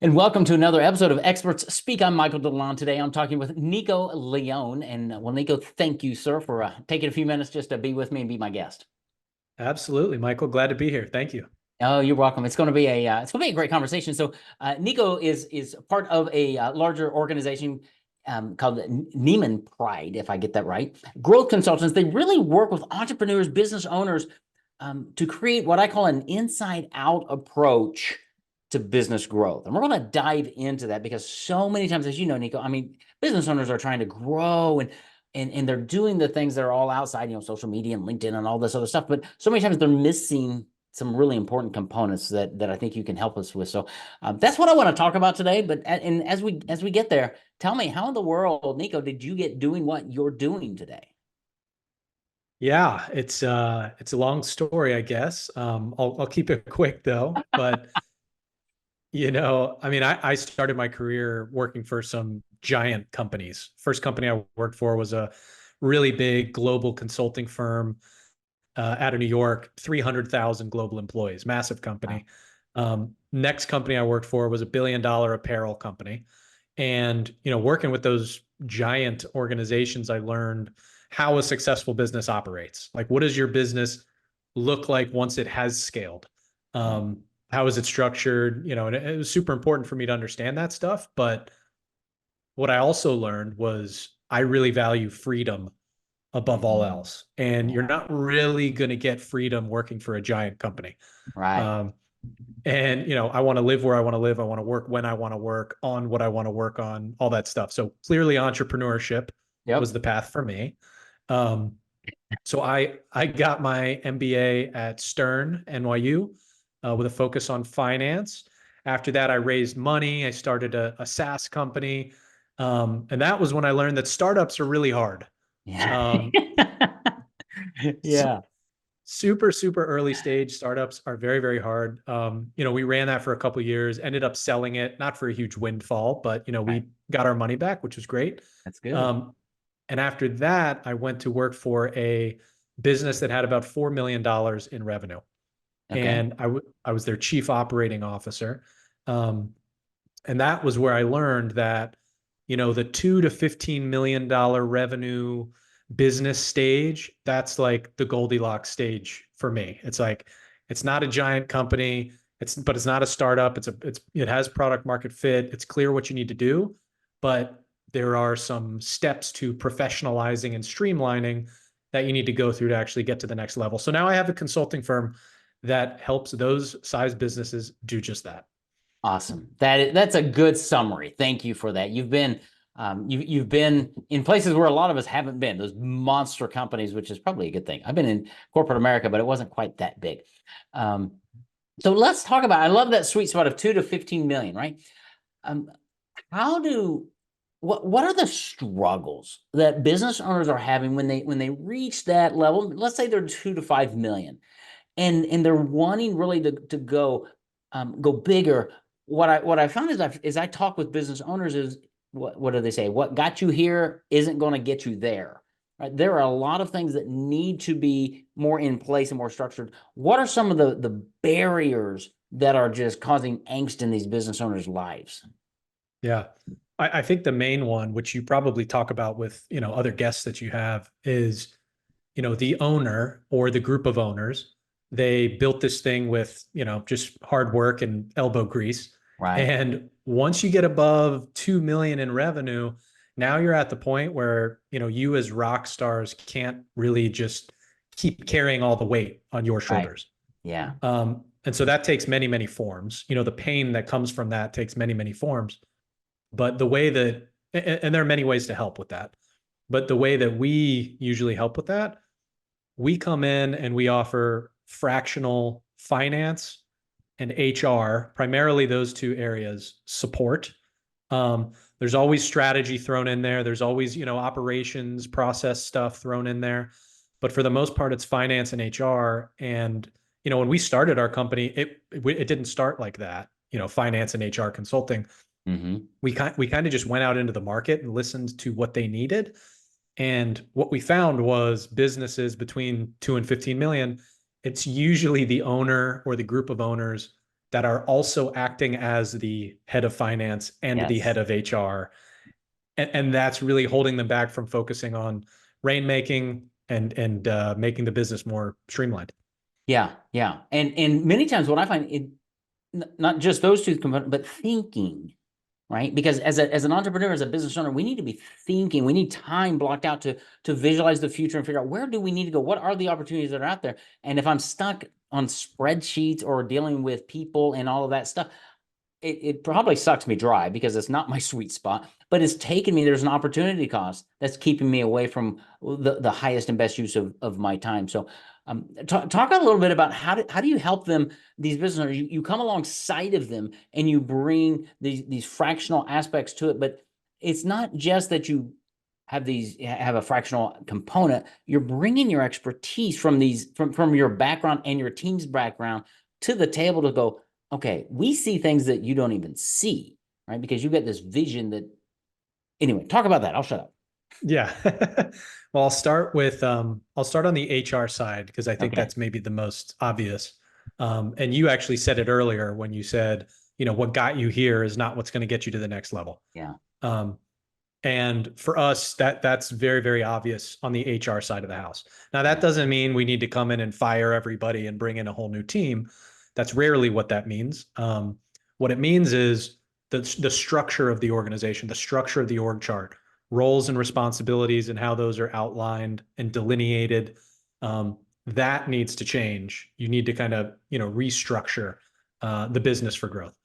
And welcome to another episode of Experts Speak. I'm Michael DeLon. Today I'm talking with Nicco Leone. And well, Nicco, thank you, sir, for taking a few minutes just to be with me and be my guest. Absolutely, Michael. Glad to be here. Thank you. Oh, you're welcome. It's going to be a great conversation. So, Nicco is part of a larger organization called Neiman Pride, if I get that right. Growth consultants. They really work with entrepreneurs, business owners, to create what I call an inside-out approach to business growth. And we're going to dive into that because so many times, as you know, Nicco, I mean, business owners are trying to grow and they're doing the things that are all outside, social media and LinkedIn and all this other stuff. But so many times they're missing some really important components that I think you can help us with. So that's what I want to talk about today. But and as we get there, tell me, how in the world, Nicco, did you get doing what you're doing today? Yeah, it's a long story, I guess. I'll keep it quick though. But I mean, I started my career working for some giant companies. First company I worked for was a really big global consulting firm out of New York, 300,000 global employees, massive Wow. company. Next company I worked for was $1 billion apparel company. And, working with those giant organizations, I learned how a successful business operates. Like, what does your business look like once it has scaled? Right. How is it structured? And it was super important for me to understand that stuff. But what I also learned was I really value freedom above all Mhm. else. And you're not really going to get freedom working for a giant company. Right. Um, and I want to live where I want to live. I want to work when I want to work on what I want to work on, all that stuff. So clearly entrepreneurship was Yep. the path for me. Um, so I got my MBA at Stern, NYU, with a focus on finance. After that, I raised money. I started a SaaS company. And that was when I learned that startups are really hard. Yeah. Um, Yeah. super early stage startups are very, very hard. We ran that for a couple of years, ended up selling it, not for a huge windfall, but Right. we got our money back, which was great. That's good. um, and after that I went to work for a business that had about $4 million in revenue, Okay. and I was their chief operating officer. um, and that was where I learned that, the $2 to $15 million revenue business stage, that's like the Goldilocks stage for me. It's like, it's not a giant company, but it's not a startup. It has product market fit. It's clear what you need to do, but there are some steps to professionalizing and streamlining that you need to go through to actually get to the next level. So now I have a consulting firm that helps those size businesses do just that. Awesome. That's a good summary. Thank you for that. You've been in places where a lot of us haven't been. Those monster companies, which is probably a good thing. I've been in corporate America, but it wasn't quite that big. Um, so let's talk about. I love that sweet spot of 2 to 15 million. Right? Um, how do what are the struggles that business owners are having when they reach that level? Let's say they're 2 to 5 million, and they're wanting really to go bigger. What I found is I talk with business owners is what do they say? What got you here isn't going to get you there. Right? There are a lot of things that need to be more in place and more structured. What are some of the barriers that are just causing angst in these business owners' lives? Yeah. I think the main one, which you probably talk about with, other guests that you have, is, the owner or the group of owners. They built this thing with, just hard work and elbow grease. Right. And once you get above 2 million in revenue, now you're at the point where, you as rock stars can't really just keep carrying all the weight on your Right. shoulders. Yeah. And so that takes many, many forms. The pain that comes from that takes many, many forms. But the way that, and there are many ways to help with that, but the way that we usually help with that, we come in and we offer fractional finance and HR, primarily those two areas, support. There's always strategy thrown in there. There's always, operations, process stuff thrown in there. But for the most part, it's finance and HR. And, when we started our company, it didn't start like that, finance and HR consulting. Mm-hmm. We kind of just went out into the market and listened to what they needed. And what we found was businesses between 2 and 15 million, it's usually the owner or the group of owners that are also acting as the head of finance and the Yes. head of HR. And that's really holding them back from focusing on rainmaking and making the business more streamlined. Yeah. Yeah. And many times what I find it, not just those two components, but thinking, right? Because as an entrepreneur, as a business owner, we need to be thinking. We need time blocked out to visualize the future and figure out where do we need to go? What are the opportunities that are out there? And if I'm stuck on spreadsheets or dealing with people and all of that stuff, it probably sucks me dry because it's not my sweet spot, but it's taken me, there's an opportunity cost that's keeping me away from the highest and best use of my time. So talk a little bit about how do you help them, these business owners, you come alongside of them and you bring these fractional aspects to it, but it's not just that you have a fractional component, you're bringing your expertise from from your background and your team's background to the table to go, okay, we see things that you don't even see, right? Because you've got this vision that, anyway, talk about that. I'll shut up. Yeah. Well, I'll start on the HR side because I think Okay. that's maybe the most obvious. And you actually said it earlier when you said, what got you here is not what's going to get you to the next level. Yeah. Um, and for us, that's very, very obvious on the HR side of the house. Now, that doesn't mean we need to come in and fire everybody and bring in a whole new team. That's rarely what that means. What it means is the structure of the organization, the structure of the org chart, roles and responsibilities, and how those are outlined and delineated. That needs to change. You need to kind of restructure the business for growth.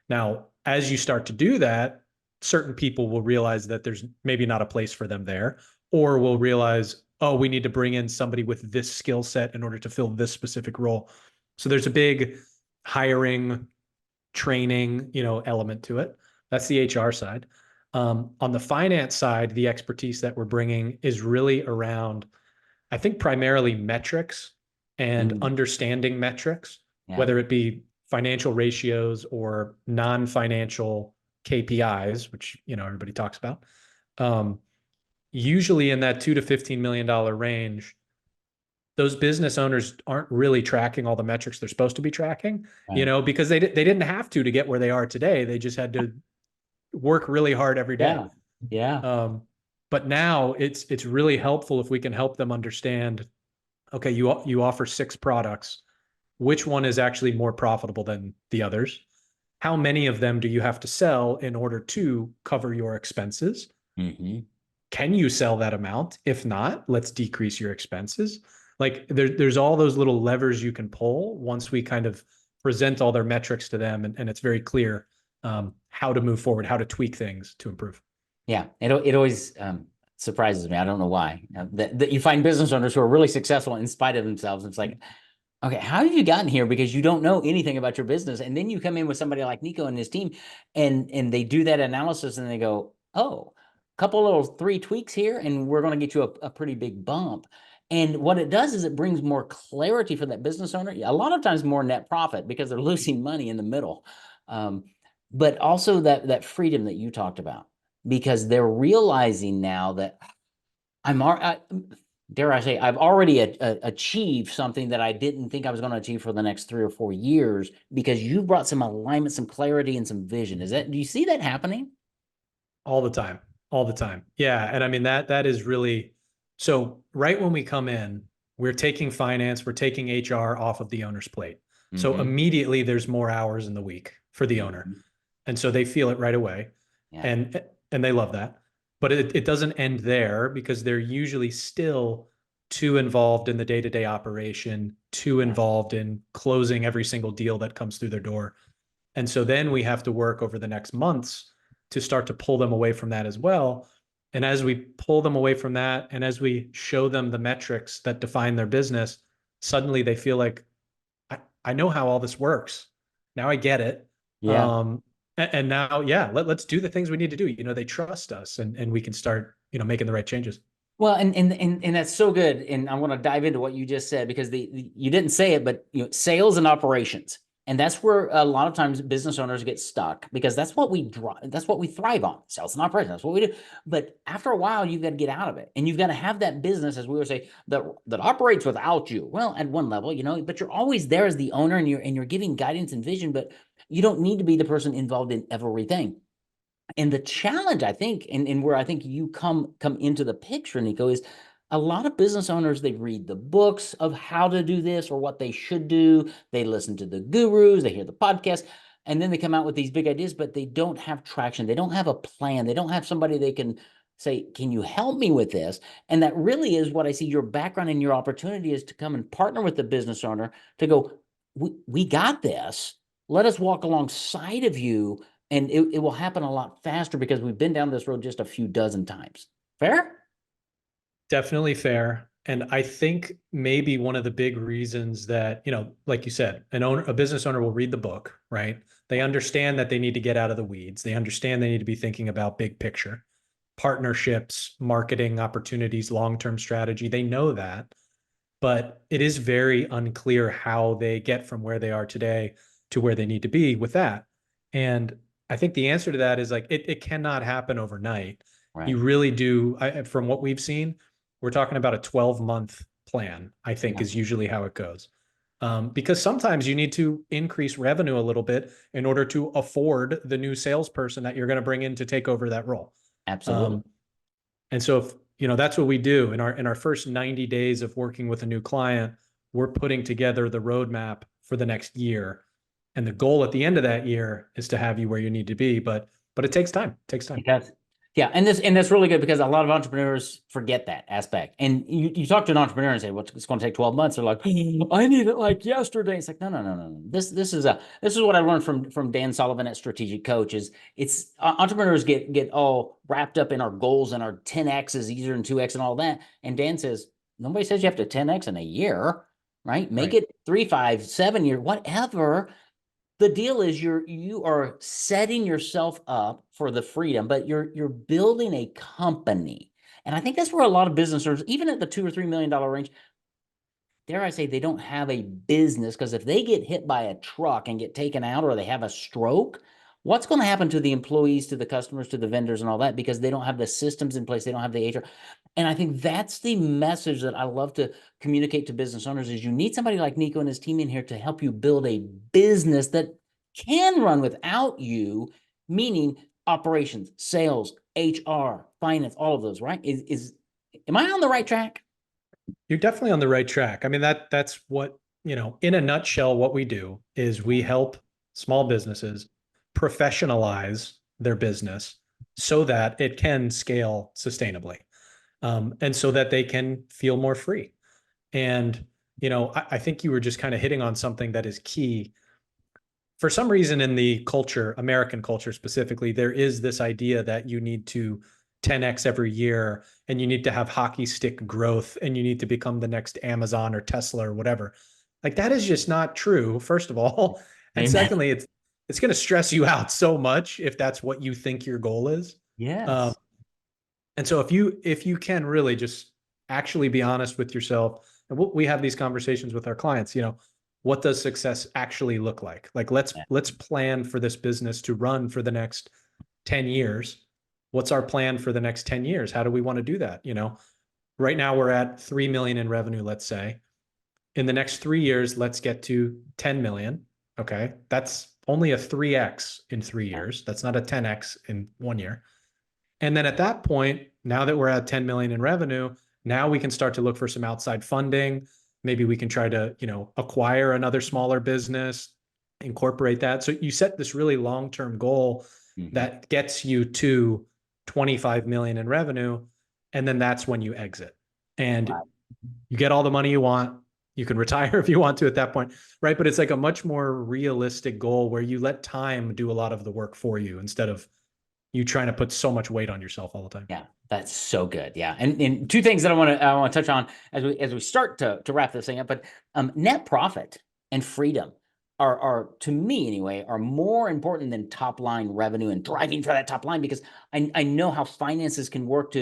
Now, as you start to do that, certain people will realize that there's maybe not a place for them there, or will realize, oh, we need to bring in somebody with this skill set in order to fill this specific role. So there's a big hiring, training, element to it. That's the HR side. On the finance side, the expertise that we're bringing is really around, I think, primarily metrics and understanding metrics, Yeah. whether it be financial ratios or non-financial KPIs, which everybody talks about. Usually in that $2 to $15 million range, those business owners aren't really tracking all the metrics they're supposed to be tracking, Right. because they didn't have to get where they are today. They just had to work really hard every day. Yeah. Yeah. But now it's really helpful if we can help them understand, okay, you offer 6 products. Which one is actually more profitable than the others? How many of them do you have to sell in order to cover your expenses? Mm-hmm. Can you sell that amount? If not, let's decrease your expenses. Like there's all those little levers you can pull once we kind of present all their metrics to them, and it's very clear how to move forward, how to tweak things to improve. Yeah. It always surprises me. I don't know why that you find business owners who are really successful in spite of themselves. It's like, okay, how have you gotten here? Because you don't know anything about your business. And then you come in with somebody like Nicco and his team, and they do that analysis and they go, oh, a couple little 3 tweaks here, and we're going to get you a pretty big bump. And what it does is it brings more clarity for that business owner. A lot of times more net profit because they're losing money in the middle. But also that freedom that you talked about, because they're realizing now that dare I say, I've already achieved something that I didn't think I was going to achieve for the next 3 or 4 years because you brought some alignment, some clarity, and some vision. Do you see that happening? All the time. All the time. Yeah. And I mean, that is really, so right when we come in, we're taking finance, we're taking HR off of the owner's plate. So Mm-hmm. immediately there's more hours in the week for the owner. Mm-hmm. And so they feel it right away. Yeah. And they love that. But it doesn't end there, because they're usually still too involved in the day-to-day operation, too involved in closing every single deal that comes through their door. And so then we have to work over the next months to start to pull them away from that as well. And as we pull them away from that, and as we show them the metrics that define their business, suddenly they feel like, I know how all this works. Now I get it. Yeah. And now, yeah, let's do the things we need to do. They trust us, and we can start, making the right changes. Well, and that's so good. And I want to dive into what you just said because you didn't say it, but sales and operations. And that's where a lot of times business owners get stuck, because that's what that's what we thrive on, sales and operations. That's what we do. But after a while, you've got to get out of it, and you've got to have that business, as we would say, that operates without you. Well, at one level, but you're always there as the owner, and you're giving guidance and vision, but you don't need to be the person involved in everything. And the challenge, I think, and where I think you come into the picture, Nicco, is a lot of business owners, they read the books of how to do this or what they should do. They listen to the gurus, they hear the podcast, and then they come out with these big ideas, but they don't have traction. They don't have a plan. They don't have somebody they can say, can you help me with this? And that really is what I see your background and your opportunity is, to come and partner with the business owner to go, we got this. Let us walk alongside of you, and it will happen a lot faster because we've been down this road just a few dozen times. Fair? Definitely fair. And I think maybe one of the big reasons that, like you said, a business owner will read the book, right? They understand that they need to get out of the weeds. They understand they need to be thinking about big picture, partnerships, marketing opportunities, long-term strategy. They know that, but it is very unclear how they get from where they are today to where they need to be with that. And I think the answer to that is like, it cannot happen overnight. Right. You really do. From what we've seen, we're talking about a 12-month plan, I think, is usually how it goes. Because sometimes you need to increase revenue a little bit in order to afford the new salesperson that you're going to bring in to take over that role. Absolutely. And so if, that's what we do in our first 90 days of working with a new client, we're putting together the roadmap for the next year. And the goal at the end of that year is to have you where you need to be. But it takes time. It takes time. It does. Yeah, and that's really good, because a lot of entrepreneurs forget that aspect. And you talk to an entrepreneur and say, "Well, it's going to take 12 months." They're like, "I need it like yesterday." It's like, no, no, no, no. This is what I learned from Dan Sullivan at Strategic Coach. It's entrepreneurs get all wrapped up in our goals and our 10x is easier than 2x and all that. And Dan says, nobody says you have to 10x in a year, right? Make it 3, 5, 7 year, whatever. The deal is you are setting yourself up for the freedom, but you're building a company. And I think that's where a lot of business owners, even at the $2 or $3 million range, dare I say, they don't have a business, because if they get hit by a truck and get taken out, or they have a stroke, what's going to happen to the employees, to the customers, to the vendors and all that, because they don't have the systems in place, they don't have the HR. And I think that's the message that I love to communicate to business owners, is you need somebody like Nicco and his team in here to help you build a business that can run without you, meaning operations, sales, HR, finance, all of those, right? Am I on the right track? You're definitely on the right track. I mean, that's what, in a nutshell, what we do is we help small businesses professionalize their business so that it can scale sustainably, and so that they can feel more free. And, I think you were just kind of hitting on something that is key. For some reason in the culture, American culture specifically, there is this idea that you need to 10x every year, and you need to have hockey stick growth, and you need to become the next Amazon or Tesla or whatever. Like, that is just not true, first of all. And Amen. secondly, it's going to stress you out so much if that's what you think your goal is. Yes. And so if you can really just actually be honest with yourself, and we have these conversations with our clients, what does success actually look like? Like, let's plan for this business to run for the next 10 years. What's our plan for the next 10 years? How do we want to do that? Right now we're at 3 million in revenue, let's say. In the next 3 years, let's get to 10 million. Okay. That's only a 3x in 3 years. That's not a 10x in 1 year. And then at that point, now that we're at 10 million in revenue, now we can start to look for some outside funding. Maybe we can try to, acquire another smaller business, incorporate that. So you set this really long-term goal that gets you to 25 million in revenue. And then that's when you exit, and you get all the money you want. You can retire if you want to at that point, right? But it's like a much more realistic goal where you let time do a lot of the work for you, instead of you trying to put so much weight on yourself all the time. Yeah, that's so good. Yeah. And two things that I want to touch on as we start to wrap this thing up, but net profit and freedom are, to me anyway, are more important than top line revenue and driving for that top line, because I know how finances can work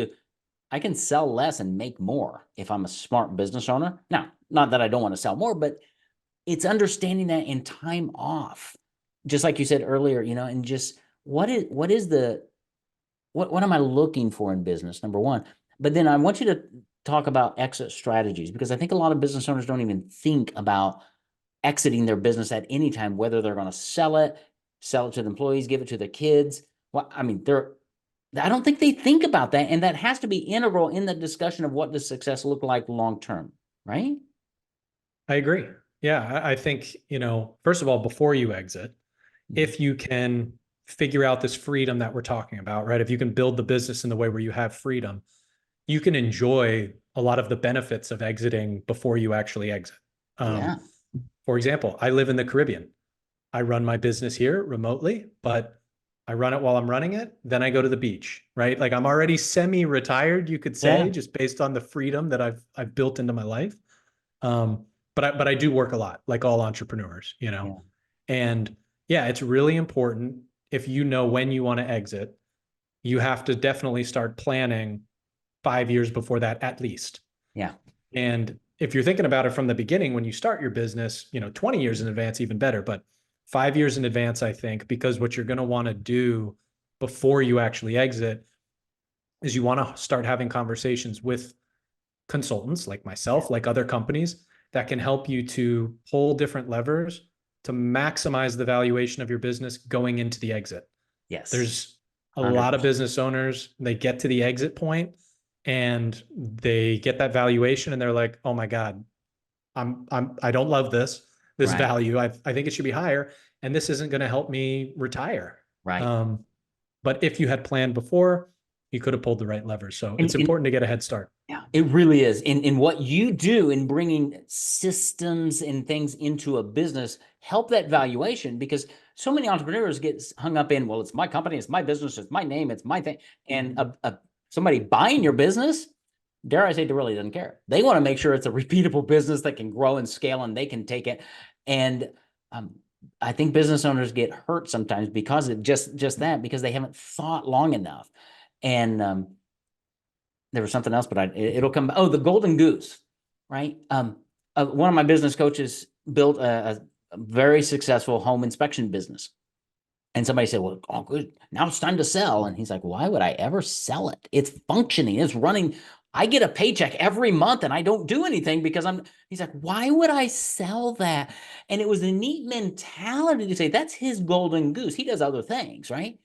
I can sell less and make more if I'm a smart business owner. Now, not that I don't want to sell more, but it's understanding that in time off, just like you said earlier, and just what am I looking for in business, number one. But then I want you to talk about exit strategies, because I think a lot of business owners don't even think about exiting their business at any time, whether they're going to sell it to the employees, give it to the kids. Well, I mean, I don't think they think about that. And that has to be integral in the discussion of what does success look like long term, right? I agree. Yeah, I think, first of all, before you exit, if you can figure out this freedom that we're talking about, right? If you can build the business in the way where you have freedom, you can enjoy a lot of the benefits of exiting before you actually exit. Yeah. For example, I live in the Caribbean. I run my business here remotely, but I run it while I'm running it. Then I go to the beach, right? Like I'm already semi-retired, you could say, Yeah. just based on the freedom that I've built into my life. But I do work a lot, like all entrepreneurs, Yeah. And yeah, it's really important if you know when you want to exit, you have to definitely start planning 5 years before that at least. Yeah. And if you're thinking about it from the beginning, when you start your business, 20 years in advance, even better, but 5 years in advance, I think, because what you're going to want to do before you actually exit is you want to start having conversations with consultants like myself, like other companies that can help you to pull different levers to maximize the valuation of your business going into the exit. Yes. There's a lot of 100%. business owners, they get to the exit point and they get that valuation and they're like, "Oh my God, I don't love this Right. value. I think it should be higher and this isn't going to help me retire." Right. But if you had planned before, you could have pulled the right levers. So it's And important to get a head start. yeah, it really is. In what you do in bringing systems and things into a business, help that valuation, because so many entrepreneurs get hung up in, well, it's my company, it's my business, it's my name, it's my thing. And somebody buying your business, dare I say, really doesn't care. They want to make sure it's a repeatable business that can grow and scale and they can take it. And I think business owners get hurt sometimes because of just that, because they haven't thought long enough. And there was something else, but it'll come. Oh, the golden goose, right? One of my business coaches built a very successful home inspection business. And somebody said, well, oh, good. Now it's time to sell. And he's like, why would I ever sell it? It's functioning. It's running. I get a paycheck every month and I don't do anything because he's like, why would I sell that? And it was a neat mentality to say, that's his golden goose. He does other things, right?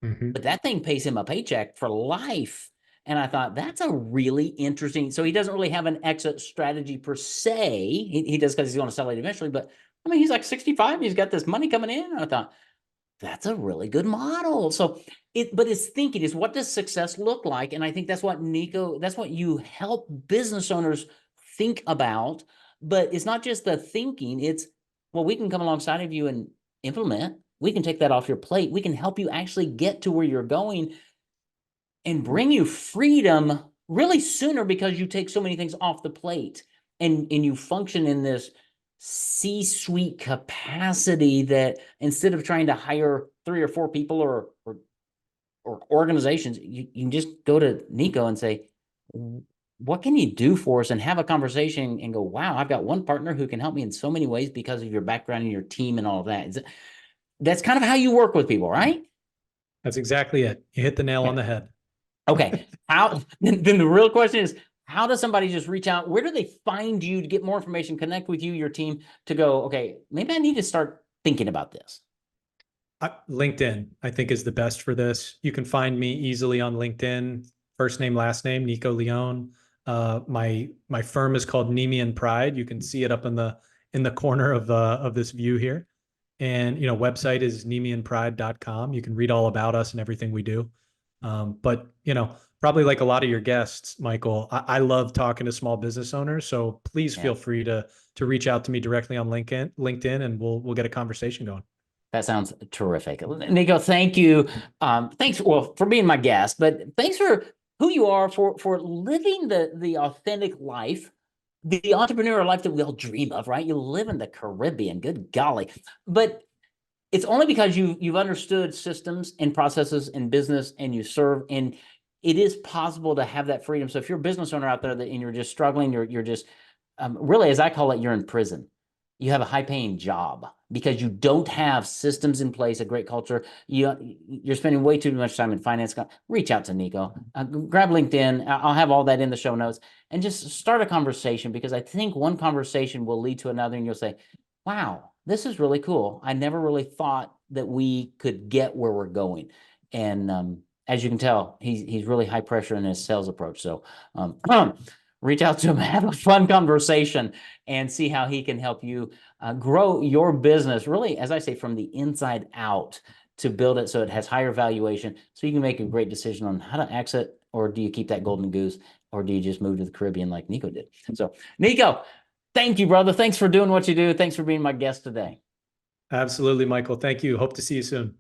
Mm-hmm. But that thing pays him a paycheck for life. And I thought that's a really interesting. So he doesn't really have an exit strategy per se. He does because he's going to sell it eventually. But I mean, he's like 65. He's got this money coming in. And I thought that's a really good model. So but it's thinking is, what does success look like? And I think that's what Nicco, that's what you help business owners think about. But it's not just the thinking. It's, well, we can come alongside of you and implement. We can take that off your plate. We can help you actually get to where you're going and bring you freedom really sooner, because you take so many things off the plate and you function in this C-suite capacity, that instead of trying to hire 3 or 4 people or organizations, you can just go to Nicco and say, what can you do for us, and have a conversation and go, wow, I've got one partner who can help me in so many ways because of your background and your team and all of that. That's kind of how you work with people, right? That's exactly it. You hit the nail on the head. Okay. Then the real question is, how does somebody just reach out? Where do they find you to get more information, connect with you, your team, to go, okay, maybe I need to start thinking about this? LinkedIn, I think, is the best for this. You can find me easily on LinkedIn, first name, last name, Nicco Leone. My firm is called Nemean Pride. You can see it up in the corner of this view here. And website is nemeanpride.com. You can read all about us and everything we do. But probably like a lot of your guests, Michael, I love talking to small business owners. So please feel free to reach out to me directly on LinkedIn, and we'll get a conversation going. That sounds terrific. Nicco, thank you. Thanks, well, for being my guest, but thanks for who you are, for living the authentic life, the entrepreneurial life that we all dream of, right? You live in the Caribbean, good golly. But it's only because you've understood systems and processes in business, and you serve, and it is possible to have that freedom. So if you're a business owner out there and you're just struggling, you're just really, as I call it, you're in prison. you have a high paying job because you don't have systems in place, a great culture. You're spending way too much time in finance. Reach out to Nicco, grab LinkedIn. I'll have all that in the show notes, and just start a conversation, because I think one conversation will lead to another, and you'll say, wow, this is really cool. I never really thought that we could get where we're going. And as you can tell, he's really high pressure in his sales approach. So reach out to him, have a fun conversation, and see how he can help you grow your business, really, as I say, from the inside out, to build it so it has higher valuation, so you can make a great decision on how to exit, or do you keep that golden goose, or do you just move to the Caribbean like Nicco did? So, Nicco, thank you, brother. Thanks for doing what you do. Thanks for being my guest today. Absolutely, Michael. Thank you. Hope to see you soon.